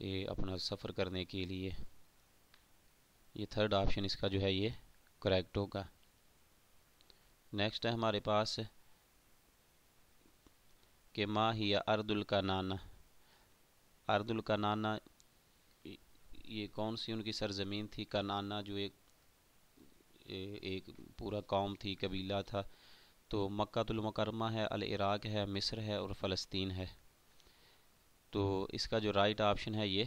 اپنا سفر کرنے کے لیے۔ یہ تھرڈ آپشن اس کا جو ہے یہ کریکٹ ہوگا۔ نیکسٹ ہے ہمارے پاس کہ ما ہی ارض الکنانہ، ارض الکنانہ یہ کون سی ان کی سرزمین تھی؟ کنانہ جو ایک پورا قوم تھی، قبیلہ تھا۔ تو مکہ المکرمہ ہے، العراق ہے، مصر ہے اور فلسطین ہے۔ تو اس کا جو رائٹ آپشن ہے یہ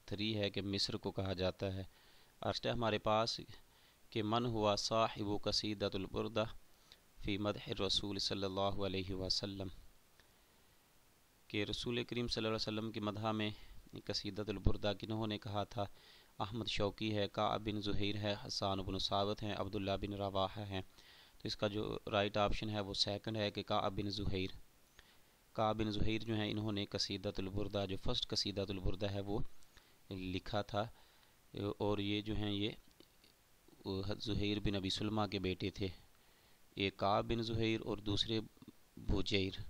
3 ہے کہ مصر کو کہا جاتا ہے۔ نیکسٹ ہے ہمارے پاس کہ من ہوا صاحب قصیدۃ البردہ فی مدح الرسول صلی اللہ علیہ وسلم، کہ رسول کریم صلی اللہ علیہ وسلم کی مدح میں قصیدۃ البردہ کنہوں نے کہا تھا؟ احمد شوقی ہے، کعب بن زہیر ہے، حسان بن ثابت ہیں، عبداللہ بن رواحہ ہیں۔ تو اس کا جو رائٹ آپشن ہے وہ سیکنڈ ہے کہ کعب بن زہیر۔ کعب بن زہیر جو ہیں انہوں نے قصیدۃ البردہ جو فرسٹ قصیدۃ البردہ ہے وہ لکھا تھا، اور یہ جو ہیں یہ زہیر بن ابی سلمہ کے بیٹے تھے، ایک کعب بن زہیر اور دوسرے بوجیر،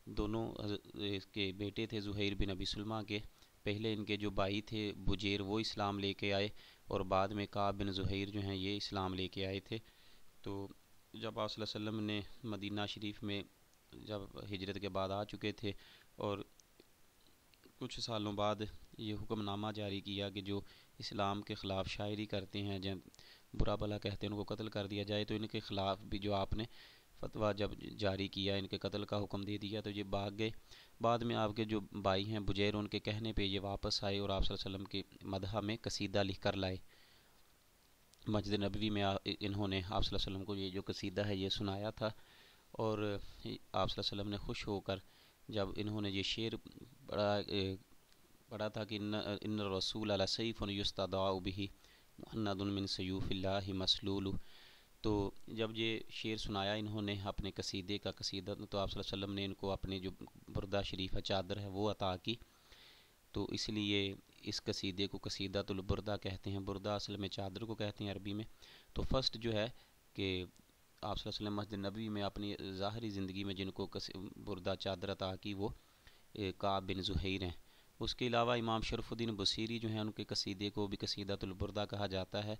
دونوں اس کے بیٹے تھے زہیر بن ابی سلمہ کے۔ پہلے ان کے جو بھائی تھے بوجیر وہ اسلام لے کے آئے، اور بعد میں کعب بن زہیر جو ہیں یہ اسلام لے کے آئے تھے۔ تو جب آپ صلی اللہ علیہ وسلم نے مدینہ شریف میں جب ہجرت کے بعد آ چکے تھے، اور کچھ سالوں بعد یہ حکم نامہ جاری کیا کہ جو اسلام کے خلاف شاعری کرتے ہیں، جن برا بھلا کہتے ہیں، ان کو قتل کر دیا جائے، تو ان کے خلاف بھی جو آپ نے فتویٰ جب جاری کیا، ان کے قتل کا حکم دے دیا، تو یہ بھاگ گئے۔ بعد میں آپ کے جو بھائی ہیں بجیر، ان کے کہنے پہ یہ واپس آئے اور آپ صلی اللہ علیہ وسلم کی مدح میں قصیدہ لکھ کر لائے۔ مسجد نبوی میں انہوں نے آپ صلی اللہ علیہ وسلم کو یہ جو قصیدہ ہے یہ سنایا تھا، اور آپ صلی اللہ علیہ وسلم نے خوش ہو کر جب انہوں نے یہ شعر پڑھا تھا کہ ان الرسول لسیف یستداع بہ مہند من سیوف اللہ مسلول، تو جب یہ شعر سنایا انہوں نے اپنے قصیدے کا قصیدہ، تو آپ صلی اللہ علیہ وسلم نے ان کو اپنے جو بردہ شریف چادر ہے وہ عطا کی۔ تو اس لیے اس قصیدے کو قصیدۃ البردہ کہتے ہیں۔ بردہ اصل میں چادر کو کہتے ہیں عربی میں۔ تو فرسٹ جو ہے کہ آپ صلی اللہ علیہ وسلم مسجد نبوی میں اپنی ظاہری زندگی میں جن کو بردہ چادر عطا کی وہ کعب بن زہیر ہیں۔ اس کے علاوہ امام شرف الدین بصیری جو ہیں ان کے قصیدے کو بھی قصیدۃ البردہ کہا جاتا ہے،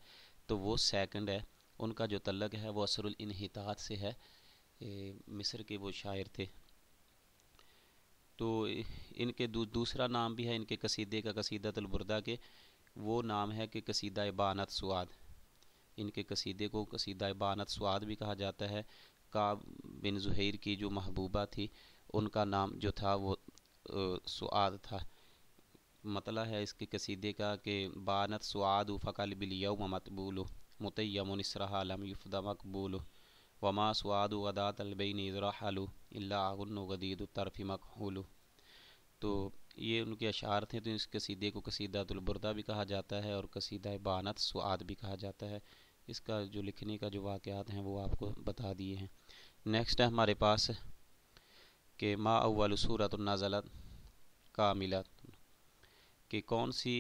تو وہ سیکنڈ ہے۔ ان کا جو تعلق ہے وہ اثر الانحطاط سے ہے، مصر کے وہ شاعر تھے۔ تو ان کے دوسرا نام بھی ہے ان کے قصیدے کا قصیدۃ البردہ کے، وہ نام ہے کہ قصیدہ بانت سعاد۔ ان کے قصیدے کو قصیدہ بانت سعاد بھی کہا جاتا ہے۔ کعب بن زہیر کی جو محبوبہ تھی ان کا نام جو تھا وہ سعاد تھا۔ مطلع ہے اس کے قصیدے کا کہ بانت سعاد فقلب الیوم مطبول متیم اسرہا لم یفد مقبول وما سعاد غدات البین اذ رحلوا الا اغن غدید الطرف مکحول۔ تو یہ ان کے اشعار تھے، تو اس قصیدے کو قصیدۃ البردہ بھی کہا جاتا ہے اور قصیدہ بانت سعاد بھی کہا جاتا ہے۔ اس کا جو لکھنے کا جو واقعات ہیں وہ آپ کو بتا دیے ہیں۔ نیکسٹ ہے ہمارے پاس کہ ما اول سورۃ نزلت کاملہ، کہ کون سی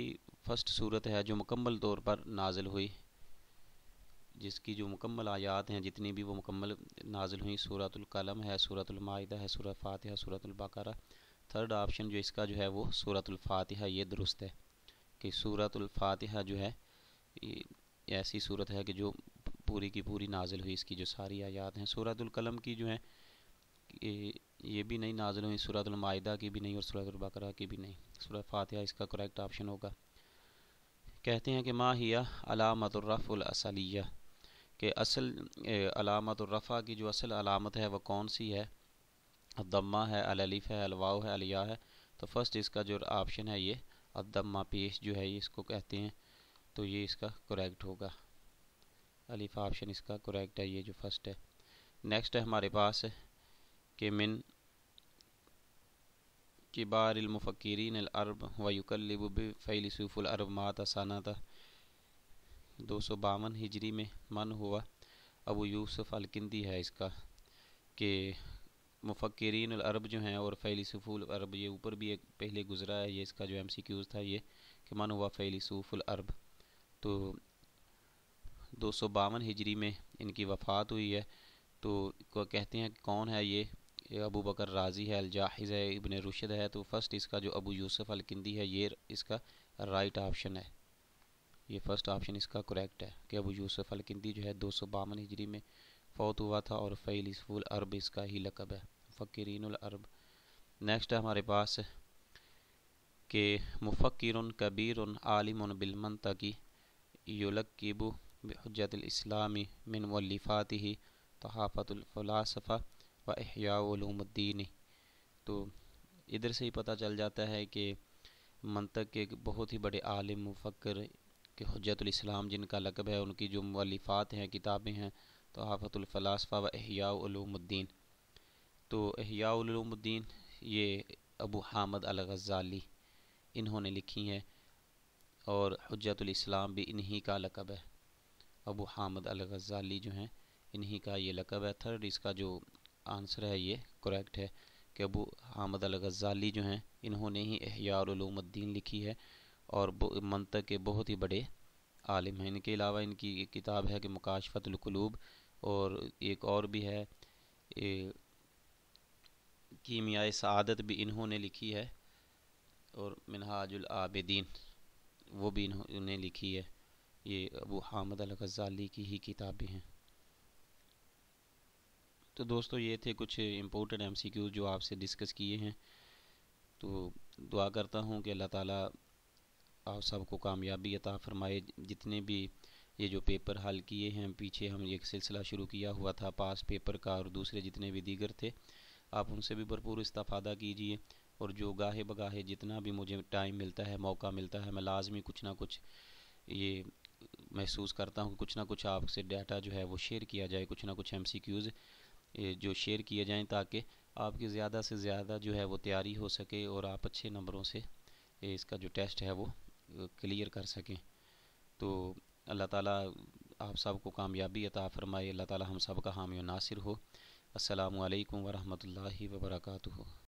فرسٹ صورت ہے جو مکمل طور پر نازل ہوئی، جس کی جو مکمل آیات ہیں جتنی بھی وہ مکمل نازل ہوئیں۔ سورۃ القلم ہے، سورۃ المائدہ ہے، سورۃ فاتحہ، سورۃ البقرہ۔ تھرڈ آپشن جو اس کا جو ہے وہ سورۃ الفاتحہ یہ درست ہے، کہ سورۃ الفاتحہ جو ہے یہ ایسی صورت ہے کہ جو پوری کی پوری نازل ہوئی، اس کی جو ساری آیات ہیں۔ سورۃ القلم کی جو ہیں یہ بھی نہیں نازل ہوئی، سورۃ المائدہ کی بھی نہیں، اور سورۃ البقرہ کی بھی نہیں۔ سورۃ فاتحہ اس کا کریکٹ آپشن ہوگا۔ کہتے ہیں کہ ما ہی علامت الرفع الاصلیہ، کہ اصل علامت الرفع کی جو اصل علامت ہے وہ کون سی ہے؟ الضمہ ہے، الالف ہے، الواو ہے، الیا ہے۔ تو فرسٹ اس کا جو آپشن ہے یہ الضمہ پیش جو ہے یہ اس کو کہتے ہیں، تو یہ اس کا کریکٹ ہوگا۔ الف آپشن اس کا کریکٹ ہے، یہ جو فرسٹ ہے۔ نیکسٹ ہے ہمارے پاس کہ من کبار المفکرین العرب ویکلب بفیلسوف العرب مات سنۃ 252 ہجری میں، من ہوا ابو یوسف الکندی ہے اس کا، کہ مفکرین العرب جو ہیں اور فیلسوف العرب، یہ اوپر بھی ایک پہلے گزرا ہے، یہ اس کا جو ایم سی کیوز تھا یہ کہ من ہوا فیلسوف العرب۔ تو 252 ہجری میں ان کی وفات ہوئی ہے۔ تو کہتے ہیں کہ کون ہے یہ ابو بکر رازی ہے، الجاحظ ہے، ابن رشد ہے، تو فرسٹ اس کا جو ابو یوسف الکندی ہے یہ اس کا رائٹ آپشن ہے، یہ فرسٹ آپشن اس کا کریکٹ ہے کہ ابو یوسف الکندی جو ہے 252 ہجری میں فوت ہوا تھا، اور فیلسوف العرب اس کا ہی لقب ہے، مفکرین العرب۔ نیکسٹ ہے ہمارے پاس کہ مفکر کبیر عالم بالمنطق یلقب بحجت الاسلام من مؤلفاتہ تحافۃ الفلاسفہ و احیاء علوم الدین۔ تو ادھر سے ہی پتہ چل جاتا ہے کہ منطق کے بہت ہی بڑے عالم مفکر کہ حجت الاسلام جن کا لقب ہے، ان کی جو مؤلفات ہیں، کتابیں ہیں، تحافۃ الفلاسفہ و احیاء علوم الدین۔ تو احیاء علوم الدین یہ ابو حامد الغزالی انہوں نے لکھی ہیں، اور حجت الاسلام بھی انہی کا لقب ہے، ابو حامد الغزالی جو ہیں انہی کا یہ لقب ہے۔ تھرڈ اس کا جو آنسر ہے یہ کریکٹ ہے کہ ابو حامد الغزالی جو ہیں انہوں نے ہی احیاء علوم الدین لکھی ہے، اور منطق کے بہت ہی بڑے عالم ہیں۔ ان کے علاوہ ان کی ایک کتاب ہے کہ مکاشفۃ القلوب، اور ایک اور بھی ہے کیمیائے سعادت بھی انہوں نے لکھی ہے، اور منہاج العابدین وہ بھی انہوں نے لکھی ہے، یہ ابو حامد الغزالی کی ہی کتابیں ہیں۔ تو دوستو یہ تھے کچھ امپورٹنٹ ایم سی کیوز جو آپ سے ڈسکس کیے ہیں، تو دعا کرتا ہوں کہ اللہ تعالیٰ آپ سب کو کامیابی عطا فرمائے۔ جتنے بھی یہ جو پیپر حل کیے ہیں، پیچھے ہم ایک سلسلہ شروع کیا ہوا تھا پاس پیپر کا، اور دوسرے جتنے بھی دیگر تھے آپ ان سے بھی بھرپور استفادہ کیجیے، اور جو گاہے بگاہے جتنا بھی مجھے ٹائم ملتا ہے، موقع ملتا ہے، میں لازمی کچھ نہ کچھ یہ محسوس کرتا ہوں کہ کچھ نہ کچھ آپ سے ڈیٹا جو ہے وہ شیئر کیا جائے، کچھ نہ کچھ ایم سی کیوز جو شیئر کیے جائیں، تاکہ آپ کی زیادہ سے زیادہ جو ہے وہ تیاری ہو سکے، اور آپ اچھے نمبروں سے اس کا جو ٹیسٹ ہے وہ کلیئر کر سکیں۔ تو اللہ تعالیٰ آپ سب کو کامیابی عطا فرمائے، اللہ تعالیٰ ہم سب کا حامی و ناصر ہو۔ السلام علیکم ورحمۃ اللہ وبرکاتہ۔